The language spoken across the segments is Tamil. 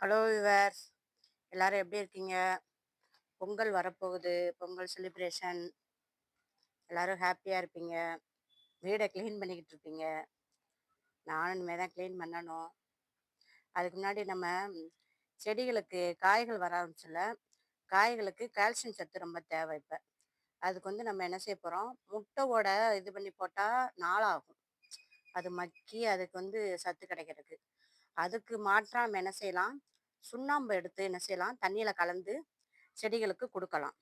ஹலோ விவர்ஸ், எல்லாரும் எப்படி இருக்கீங்க? பொங்கல் வரப்போகுது. பொங்கல் செலிப்ரேஷன். எல்லாரும் ஹாப்பியாக இருப்பீங்க. வீடை க்ளீன் பண்ணிக்கிட்டு இருப்பீங்க. நானும் இனிமேல் தான் க்ளீன் பண்ணணும். அதுக்கு முன்னாடி நம்ம செடிகளுக்கு காய்கள் வர ஆரம்பிச்சுல, காய்களுக்கு கால்சியம் சத்து ரொம்ப தேவை இப்போ. அதுக்கு நம்ம என்ன செய்ய போகிறோம், முட்டையோட இது பண்ணி போட்டால் நாளாகும். அது மக்கி அதுக்கு சத்து கிடைக்கிறதுக்கு. அதுக்கு மாற்றா நம்ம என்ன செய்யலாம், சுண்ணாம்பு எடுத்து என்ன செய்யலாம், தண்ணியில் கலந்து செடிகளுக்கு கொடுக்கலாம்.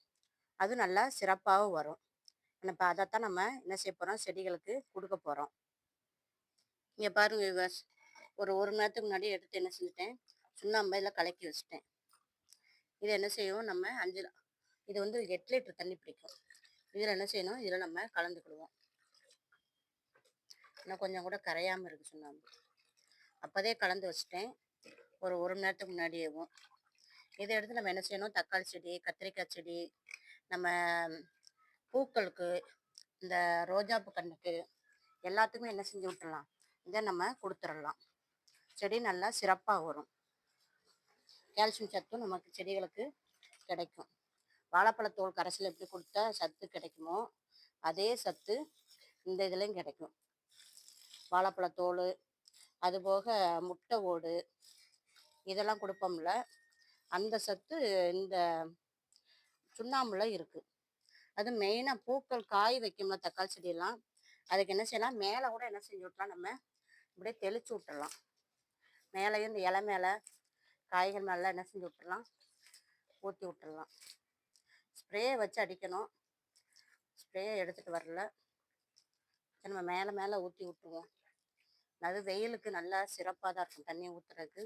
அது நல்லா சிறப்பாகவும் வரும். இப்போ அதைத்தான் நம்ம என்ன செய்ய போகிறோம், செடிகளுக்கு கொடுக்க போகிறோம். இங்கே பாருங்க விவர்ஸ், ஒரு மணி நேரத்துக்கு முன்னாடி எடுத்து என்ன செஞ்சுட்டேன், சுண்ணாம்பு இதில் கலக்கி வச்சுட்டேன். இது என்ன செய்யும், நம்ம இது 8 லிட்டர் தண்ணி பிடிக்கும். இதில் என்ன செய்யணும், இதில் நம்ம கலந்துக்கிடுவோம். இன்னும் கொஞ்சம் கூட கரையாமல் இருக்குது சுண்ணாம்பு. அப்போதே கலந்து வச்சுட்டேன், ஒரு மணி நேரத்துக்கு முன்னாடியேவும். இதை எடுத்து நம்ம என்ன செய்யணும், தக்காளி செடி, கத்திரிக்காய் செடி, நம்ம பூக்களுக்கு, இந்த ரோஜாப்பூ கண்ணுக்கு எல்லாத்துக்குமே என்ன செஞ்சு விட்டுறலாம், இதை நம்ம கொடுத்துடலாம். செடி நல்லா சிறப்பாக வரும். கால்சியம் சத்தும் நமக்கு செடிகளுக்கு கிடைக்கும். வாழைப்பழத்தோல் கரைசல் எப்படி கொடுத்தா சத்து கிடைக்குமோ அதே சத்து இந்த இதுலேயும் கிடைக்கும். வாழைப்பழத்தோல், அதுபோக முட்டை ஓடு, இதெல்லாம் கொடுப்போம்ல, அந்த சத்து இந்த சுண்ணாம்புல இருக்குது. அது மெயினாக பூக்கள் காய் வைக்கும்ல தக்காளி செடியெல்லாம், அதுக்கு என்ன செய்யலாம், மேலே கூட என்ன செஞ்சு விட்டலாம், நம்ம இப்படியே தெளித்து விட்டுறலாம். மேலேயும் இந்த இலை மேலே காய்கள் மேலே என்ன செஞ்சு விட்டுறலாம், ஊற்றி விட்டுறலாம். ஸ்ப்ரே வச்சு அடிக்கணும். ஸ்ப்ரே எடுத்துகிட்டு வரல, நம்ம மேலே மேலே ஊற்றி விட்டுருவோம். அது வெயிலுக்கு நல்லா சிறப்பாக தான் இருக்கும். தண்ணி ஊற்றுறதுக்கு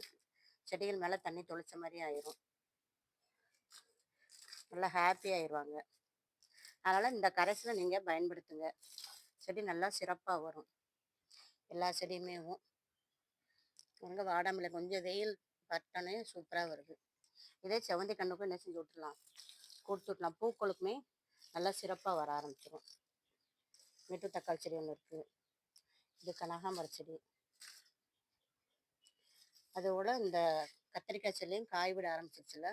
செடிகள் மேலே தண்ணி தொளிச்ச மாதிரி ஆயிரும். நல்லா ஹாப்பி ஆயிடுவாங்க. அதனால் இந்த கரைசலை நீங்கள் பயன்படுத்துங்க. செடி நல்லா சிறப்பாக வரும். எல்லா செடியுமேவும் எங்கே வாடாமலை கொஞ்சம் வெயில் பட்டனே சூப்பராக வருது. இதே செவந்தி கண்ணுக்கும் என்ன செஞ்சு விட்டுலாம், கொடுத்து விட்டலாம். பூக்களுக்குமே நல்லா சிறப்பாக வர ஆரம்பிச்சிடும். மீட்டு தக்காளி செடி ஒன்று இருக்குது. இது கனகாம்பர செடி. அதோட இந்த கத்திரிக்காய் செடியும் காய் விட ஆரம்பிச்சிச்சுல,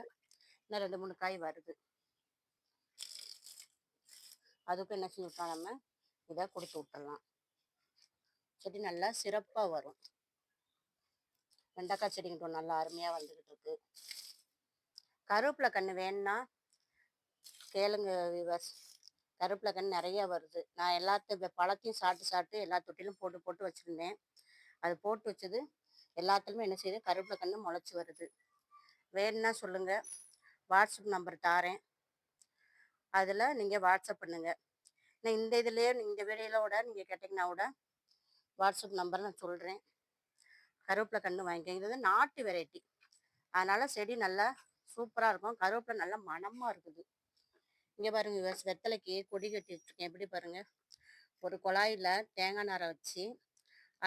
இன்னும் 2-3 காய் வருது. அதுக்கும் என்ன செஞ்சு விட்டலாம், நம்ம இதை கொடுத்து விட்டுடலாம். செடி நல்லா சிறப்பாக வரும். வெண்டைக்காய் செடிங்கிட்ட நல்லா அருமையாக வந்துக்கிட்டு இருக்கு. கருவேப்பிலை கன்று வேணும்னா கேளுங்க விவர்ஸ். கருவேப்பிலை கன்று நிறையா வருது. நான் எல்லாத்தையும் பழத்தையும் சாப்பிட்டு எல்லா தொட்டிலும் போட்டு போட்டு வச்சுருந்தேன். அது போட்டு வச்சது எல்லாத்துலேயுமே என்ன செய்யுது, கருவேப்பிலை கன்று முளைச்சி வருது. வேணும்னா சொல்லுங்கள், வாட்ஸ்அப் நம்பர் தாரேன், அதில் நீங்கள் வாட்ஸ்அப் பண்ணுங்கள். நான் இந்த இதுலேயே இந்த வீடியோவோட நீங்கள் கேட்டிங்கன்னா கூட வாட்ஸ்அப் நம்பர் நான் சொல்கிறேன். கருவேப்பிலை கன்று வாங்கிக்கோங்க. இது நாட்டு வெரைட்டி, அதனால் செடி நல்லா சூப்பராக இருக்கும். கருவேப்பிலை நல்லா மணமாக இருக்குது. இங்கே பாருங்கள் விவசாய வெத்தலைக்கு கொடி கட்டி வச்சுருக்கேன். எப்படி பாருங்கள், ஒரு குழாயில் தேங்காய் நாரை வச்சு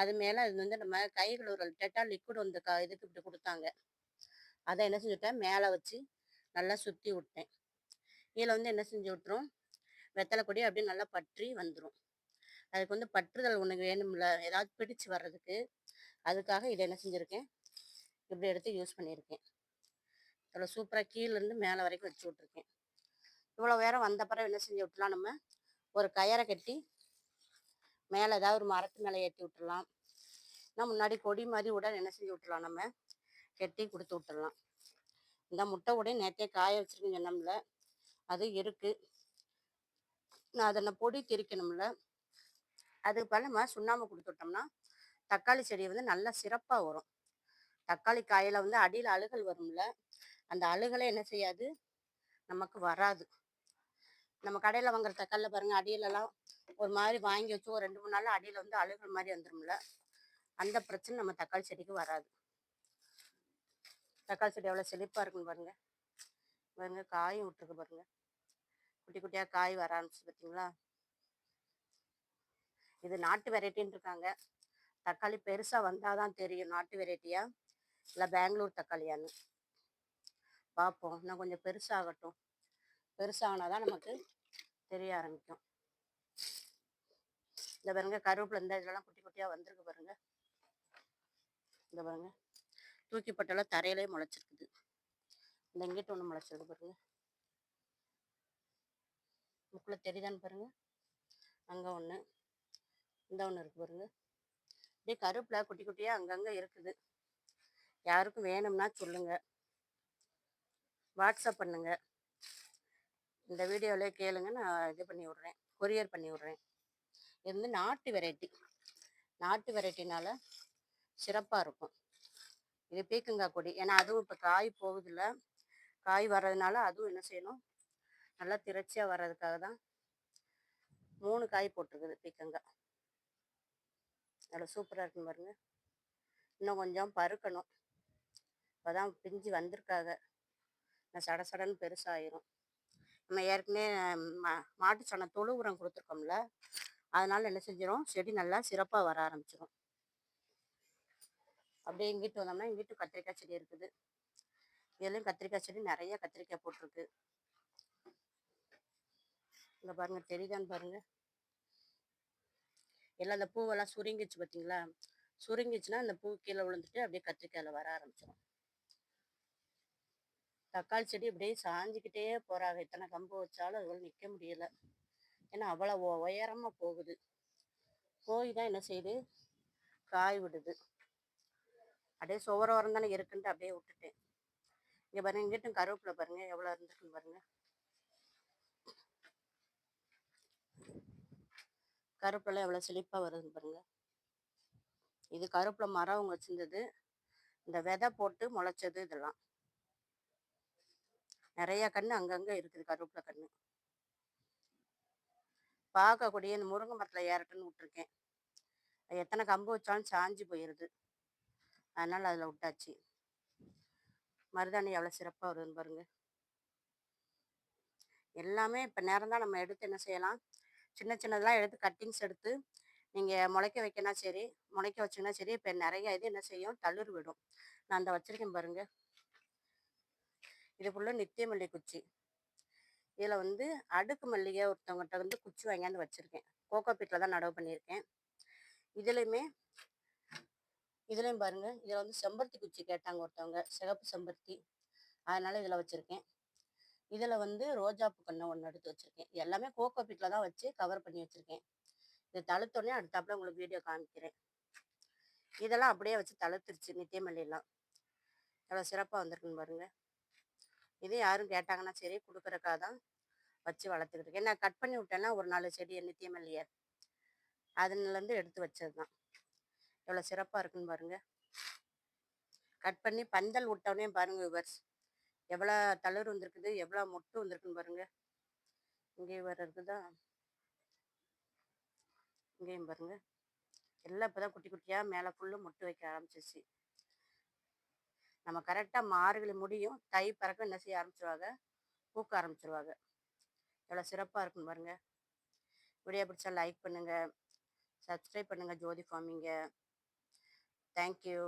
அது மேலே அது நம்ம கை கழுவுறல் டெட்டால் லிக்விட் இதுக்கு இப்படி கொடுத்தாங்க. அதை என்ன செஞ்சுட்டேன், மேலே வச்சு நல்லா சுற்றி விட்டேன். இதில் என்ன செஞ்சு விட்டுரும், வெத்தலை கொடி அப்படியே நல்லா பற்றி வந்துடும். அதுக்கு பற்றுதல் உனக்கு வேணும்ல, ஏதாவது பிடிச்சு வர்றதுக்கு, அதுக்காக இதை என்ன செஞ்சுருக்கேன், இப்படி எடுத்து யூஸ் பண்ணியிருக்கேன். இவ்வளோ சூப்பராக கீழேருந்து மேலே வரைக்கும் வச்சு விட்ருக்கேன். இவ்வளோ வேறம் வந்த பிறகு என்ன செஞ்சு விட்டுலாம், நம்ம ஒரு கயரை கட்டி மேலே ஏதாவது ஒரு மரத்து மேலே ஏற்றி விட்டுடலாம். ஆனால் முன்னாடி கொடி மாதிரி கூட என்ன செஞ்சு விட்டுலாம், நம்ம கட்டி கொடுத்து விட்டுடலாம். இந்த முட்டை கூட நேற்றே காய வச்சுருக்குன்னு சொன்னோம்ல, அது இருக்குது. நான் அதை பொடி திரிக்கணும்ல, அதுக்கு பதில் நம்ம சுண்ணாம்பு கொடுத்துட்டோம்னா தக்காளி செடி நல்லா சிறப்பாக வரும். தக்காளி காயில் அடியில் அழுகல் வரும்ல, அந்த அழுகலை என்ன செய்யாது, நமக்கு வராது. நம்ம கடையில் வாங்குற தக்காளியில் பாருங்கள், அடியிலலாம் ஒரு மாதிரி வாங்கி வச்சு ஒரு 2-3 நாள் அடியில் அழுகல் மாதிரி வந்துடும்ல, அந்த பிரச்சனை நம்ம தக்காளி செடிக்கு வராது. தக்காளி செடி எவ்வளோ செழிப்பாக இருக்குன்னு பாருங்கள். பாருங்கள், காயும் விட்டுருக்கு பாருங்கள், குட்டி குட்டியாக காய் வர ஆரம்பிச்சு பார்த்தீங்களா. இது நாட்டு வெரைட்டின்னு இருக்காங்க. தக்காளி பெருசாக வந்தால் தான் தெரியும் நாட்டு வெரைட்டியா இல்லை பெங்களூர் தக்காளியான்னு. பார்ப்போம், இன்னும் கொஞ்சம் பெருசாகட்டும். பெருசாகினா தான் நமக்கு தெரிய ஆரம்பிக்கும். இந்த பாருங்க, கருவேப்பிலை இந்த இதெல்லாம் குட்டி குட்டியாக வந்திருக்கு பாருங்க. இந்த பாருங்க, தூக்கி போட்டாலும் தரையிலே முளைச்சிருக்குது. இந்த இங்கிட்டு ஒன்று முளைச்சிருக்கு பாருங்க. புக்கில் தெரியுதான்னு பாருங்க. அங்கே ஒன்று, இந்த ஒன்று இருக்கு பாருங்க. அப்படியே கருப்பில் குட்டி குட்டியாக அங்கங்கே இருக்குது. யாருக்கும் வேணும்னா சொல்லுங்க, வாட்ஸ்அப் பண்ணுங்க. இந்த வீடியோவிலே கேளுங்க, நான் இது பண்ணி விட்றேன், கொரியர் பண்ணி விட்றேன். இது வந்து நாட்டு வெரைட்டி. நாட்டு வெரைட்டினால சிறப்பாக இருக்கும். இது பீக்கங்காய் கொடி. ஏன்னா அதுவும் இப்போ காய் போகுதில்ல, காய் வர்றதுனால அதுவும் என்ன செய்யணும், நல்லா திரட்சியாக வர்றதுக்காக தான் 3 காய் போட்டிருக்குது பீக்கங்காய். அவ்வளோ சூப்பராக இருக்குன்னு பாருங்க. இன்னும் கொஞ்சம் பருக்கணும், இப்போ தான் பிஞ்சு வந்திருக்காங்க. நான் சட சடன்னு பெருசாகிரும். நம்ம ஏற்கனவே மாட்டு சாணம் தொழு உரம் கொடுத்துருக்கோம்ல, அதனால என்ன செஞ்சிடும், செடி நல்லா சிறப்பாக வர ஆரம்பிச்சிடும். அப்படியே இங்கிட்டு வந்தோம்னா இங்கிட்டு கத்திரிக்காய் செடி இருக்குது. இதுலேயும் கத்திரிக்காய் செடி நிறைய கத்திரிக்காய் போட்டிருக்கு. இங்கே பாருங்க, தெரியுதான்னு பாருங்க. எல்லாம் அந்த பூவெல்லாம் சுருங்கிச்சு பார்த்தீங்களா? சுருங்கிச்சுன்னா அந்த பூ கீழே விழுந்துட்டு அப்படியே கத்திரிக்காயில் வர ஆரம்பிச்சிடும். தக்காளி செடி அப்படியே சாஞ்சிக்கிட்டே போகிறாங்க. இத்தனை கம்பு வச்சாலும் அதுகள் நிற்க முடியல. ஏன்னா அவ்வளோ உயரமாக போகுது. போய் தான் என்ன செய்யுது, காய் விடுது. அப்படியே சுவர உரம் தானே இருக்குன்ட்டு அப்படியே விட்டுட்டேன். இங்கே பாருங்க, இங்கிட்டும் கருவேப்பிலை பாருங்க எவ்வளோ இருந்துருக்குன்னு பாருங்க. கருவேப்பிலை எவ்வளோ செழிப்பாக வருதுன்னு பாருங்க. இது கருவேப்பிலை மரம் அவங்க வச்சிருந்தது, இந்த விதை போட்டு முளைச்சது. இதெல்லாம் நிறைய கன்று அங்கங்கே இருக்குது கருவேப்பிலை கன்று. பார்க்கக்கூடிய இந்த முருங்கை மரத்தில் ஏறட்டுன்னு விட்டுருக்கேன். எத்தனை கம்பு வச்சாலும் சாஞ்சு போயிடுது, அதனால் அதில் விட்டாச்சு. மருதாணி எவ்வளோ சிறப்பாக வருதுன்னு பாருங்க. எல்லாமே இப்போ நேரம் தான் நம்ம எடுத்து என்ன செய்யலாம், சின்ன சின்னதெல்லாம் எடுத்து கட்டிங்ஸ் எடுத்து நீங்கள் முளைக்க வைக்கனா சரி, முளைக்க வச்சிங்கன்னா சரி. இப்போ நிறைய இது என்ன செய்யும், தளிர் விடும். நான் அந்த வச்சுருக்கேன் பாருங்கள். இது ஃபுல்லாக நித்திய மல்லி குச்சி. இதில் வந்து அடுக்கு மல்லிகை ஒருத்தவங்ககிட்ட வந்து குச்சி வாங்கியாந்து வச்சுருக்கேன். கோகோ பீட்டில் தான் நடவு பண்ணியிருக்கேன். இதுலேயும் பாருங்கள், இதில் வந்து செம்பருத்தி குச்சி கேட்டாங்க ஒருத்தவங்க, சிகப்பு செம்பருத்தி. அதனால் இதில் வச்சுருக்கேன். இதில் வந்து ரோஜாப்பூ கன்று ஒன்று எடுத்து வச்சுருக்கேன். எல்லாமே கோகோ பீட்டில் தான் வச்சு கவர் பண்ணி வச்சுருக்கேன். இது தழுத்தோடனே அடுத்தாப்புல உங்களுக்கு வீடியோ காமிக்கிறேன். இதெல்லாம் அப்படியே வச்சு தழுத்துருச்சு. நித்திய மல்லியெல்லாம் எவ்வளோ சிறப்பாக வந்திருக்குன்னு பாருங்கள். இது யாரும் கேட்டாங்கன்னா சரி, கொடுக்குறக்காக தான் வச்சு வளர்த்துக்கிட்டு இருக்கேன். நான் கட் பண்ணி விட்டேன்னா ஒரு 4 செடி நித்திய மல்லியை அதுலேருந்து எடுத்து வச்சது தான். எவ்வளோ சிறப்பாக இருக்குன்னு பாருங்கள். கட் பண்ணி பந்தல் விட்டோடனே பாருங்கள் விவர்ஸ், எவ்வளோ தளிர் வந்திருக்குது, எவ்வளோ மொட்டு வந்திருக்குன்னு பாருங்கள். இங்கேயும் வேறு இருக்குதா, இங்கேயும் பாருங்கள். எல்லாம் இப்போ தான் குட்டி குட்டியாக மேலே ஃபுல்லும் மொட்டு வைக்க ஆரம்பிச்சிச்சு. நம்ம கரெக்டாக மார்கழி முடியும், தை பறக்க என்ன செய்ய ஆரம்பிச்சிருவாங்க, பூக்க ஆரம்பிச்சிருவாங்க. எவ்வளோ சிறப்பாக இருக்குன்னு பாருங்கள். வீடியோ பிடிச்சா லைக் பண்ணுங்கள், சப்ஸ்கிரைப் பண்ணுங்கள் ஜோதி ஃபார்மிங்கை. தேங்க்யூ.